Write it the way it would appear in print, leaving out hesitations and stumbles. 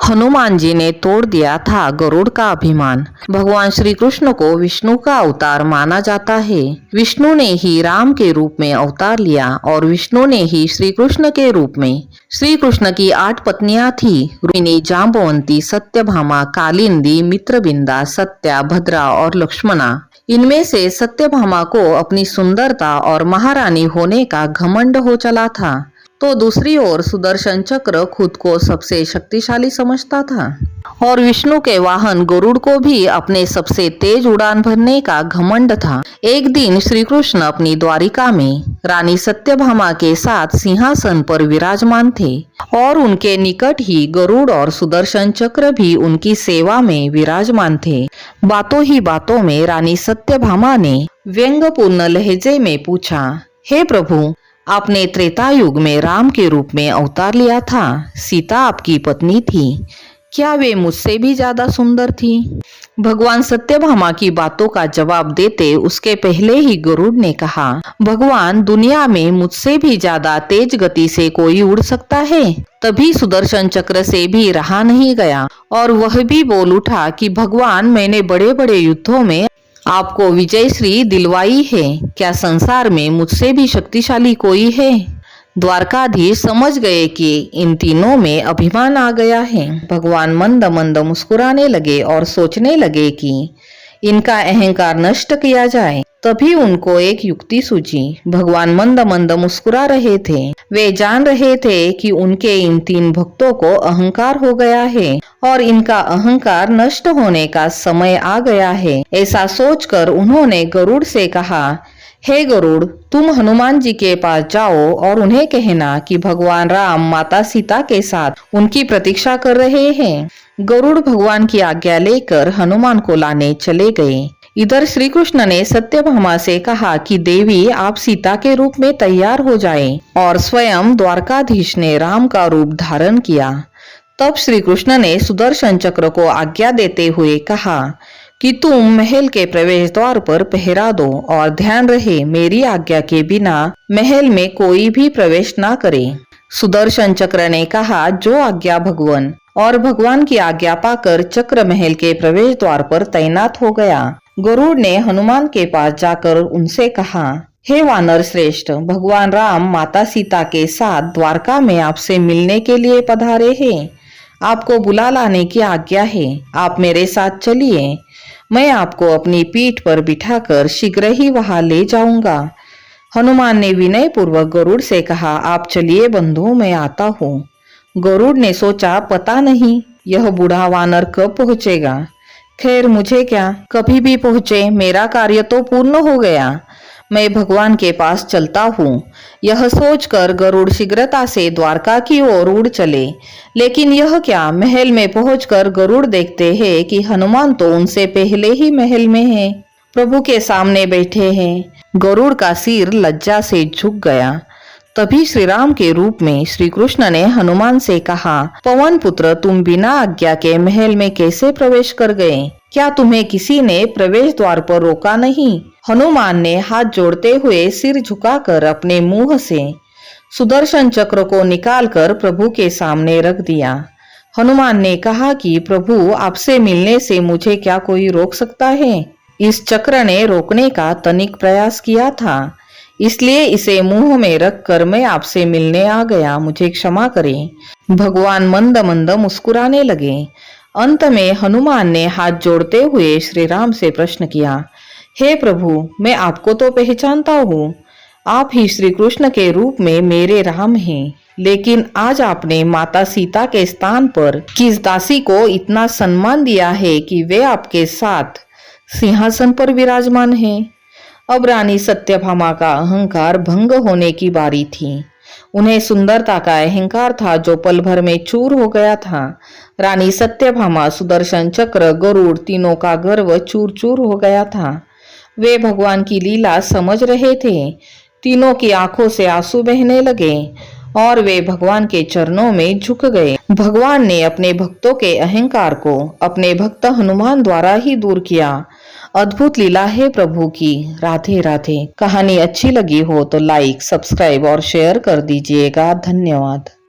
हनुमान जी ने तोड़ दिया था गरुड़ का अभिमान। भगवान श्री कृष्ण को विष्णु का अवतार माना जाता है। विष्णु ने ही राम के रूप में अवतार लिया और विष्णु ने ही श्री कृष्ण के रूप में। श्री कृष्ण की 8 पत्नियां थी, रुक्मिणी, जांबवंती, सत्यभामा, कालिंदी, मित्रविंदा, सत्या, भद्रा और लक्ष्मणा। इनमें से सत्यभामा को अपनी सुंदरता और महारानी होने का घमंड हो चला था, तो दूसरी ओर सुदर्शन चक्र खुद को सबसे शक्तिशाली समझता था और विष्णु के वाहन गरुड़ को भी अपने सबसे तेज उड़ान भरने का घमंड था। एक दिन श्री कृष्ण अपनी द्वारिका में रानी सत्यभामा के साथ सिंहासन पर विराजमान थे और उनके निकट ही गरुड़ और सुदर्शन चक्र भी उनकी सेवा में विराजमान थे। बातों ही बातों में रानी सत्यभामा ने व्यंग्यपूर्ण लहजे में पूछा, हे प्रभु, आपने त्रेता युग में राम के रूप में अवतार लिया था। सीता आपकी पत्नी थी, क्या वे मुझसे भी ज्यादा सुंदर थी? भगवान सत्यभामा की बातों का जवाब देते उसके पहले ही गरुड़ ने कहा, भगवान, दुनिया में मुझसे भी ज्यादा तेज गति से कोई उड़ सकता है? तभी सुदर्शन चक्र से भी रहा नहीं गया और वह भी बोल उठा कि भगवान, मैंने बड़े बड़े युद्धों में आपको विजयश्री दिलवाई है, क्या संसार में मुझसे भी शक्तिशाली कोई है? द्वारकाधीश समझ गए कि इन तीनों में अभिमान आ गया है। भगवान मंद मंद मुस्कुराने लगे और सोचने लगे कि इनका अहंकार नष्ट किया जाए। तभी उनको एक युक्ति सूझी। भगवान मंद मंद मुस्कुरा रहे थे। वे जान रहे थे कि उनके इन 3 भक्तों को अहंकार हो गया है और इनका अहंकार नष्ट होने का समय आ गया है। ऐसा सोचकर उन्होंने गरुड़ से कहा, हे गरुड़, तुम हनुमान जी के पास जाओ और उन्हें कहना कि भगवान राम माता सीता के साथ उनकी प्रतीक्षा कर रहे हैं। गरुड़ भगवान की आज्ञा लेकर हनुमान को लाने चले गए। इधर श्री कृष्ण ने सत्यभामा से कहा कि देवी, आप सीता के रूप में तैयार हो जाएं, और स्वयं द्वारकाधीश ने राम का रूप धारण किया। तब श्री कृष्ण ने सुदर्शन चक्र को आज्ञा देते हुए कहा कि तुम महल के प्रवेश द्वार पर पहरा दो और ध्यान रहे, मेरी आज्ञा के बिना महल में कोई भी प्रवेश ना करे। सुदर्शन चक्र ने कहा, जो आज्ञा भगवान, और भगवान की आज्ञा पाकर चक्र महल के प्रवेश द्वार पर तैनात हो गया। गरुड़ ने हनुमान के पास जाकर उनसे कहा, हे वानर श्रेष्ठ, भगवान राम माता सीता के साथ द्वारका में आपसे मिलने के लिए पधारे हैं। आपको बुला लाने की आज्ञा है। आप मेरे साथ चलिए, मैं आपको अपनी पीठ पर बिठाकर शीघ्र ही वहां ले जाऊंगा। हनुमान ने विनय पूर्वक गरुड़ से कहा, आप चलिए बंधु, मैं आता हूँ। गरुड़ ने सोचा, पता नहीं यह बूढ़ा वानर कब पहुंचेगा। खैर, मुझे क्या, कभी भी पहुंचे, मेरा कार्य तो पूर्ण हो गया। मैं भगवान के पास चलता हूँ। यह सोचकर गरुड़ शीघ्रता से द्वारका की ओर उड़ चले। लेकिन यह क्या, महल में पहुंचकर गरुड़ देखते हैं कि हनुमान तो उनसे पहले ही महल में है, प्रभु के सामने बैठे हैं। गरुड़ का सिर लज्जा से झुक गया। तभी श्री राम के रूप में श्री कृष्ण ने हनुमान से कहा, पवन पुत्र, तुम बिना आज्ञा के महल में कैसे प्रवेश कर गए? क्या तुम्हें किसी ने प्रवेश द्वार पर रोका नहीं? हनुमान ने हाथ जोड़ते हुए सिर झुकाकर अपने मुंह से सुदर्शन चक्र को निकालकर प्रभु के सामने रख दिया। हनुमान ने कहा कि प्रभु, आपसे मिलने से मुझे क्या कोई रोक सकता है? इस चक्र ने रोकने का तनिक प्रयास किया था, इसलिए इसे मुंह में रखकर मैं आपसे मिलने आ गया, मुझे क्षमा करें। भगवान मंद मंद मुस्कुराने लगे। अंत में हनुमान ने हाथ जोड़ते हुए श्री राम से प्रश्न किया, हे प्रभु, मैं आपको तो पहचानता हूँ, आप ही श्री कृष्ण के रूप में मेरे राम हैं, लेकिन आज आपने माता सीता के स्थान पर किस दासी को इतना सम्मान दिया है कि वे आपके साथ सिंहासन पर विराजमान हैं। अब रानी सत्यभामा का अहंकार भंग होने की बारी थी। उन्हें सुंदरता का अहंकार था जो पल भर में चूर हो गया था। रानी सत्यभामा, सुदर्शन चक्र, गरुड़, तीनों का गर्व चूर चूर हो गया था। वे भगवान की लीला समझ रहे थे। तीनों की आंखों से आंसू बहने लगे और वे भगवान के चरणों में झुक गए। भगवान ने अपने भक्तों के अहंकार को अपने भक्त हनुमान द्वारा ही दूर किया। अद्भुत लीला है प्रभु की। राधे राधे। कहानी अच्छी लगी हो तो लाइक, सब्सक्राइब और शेयर कर दीजिएगा। धन्यवाद।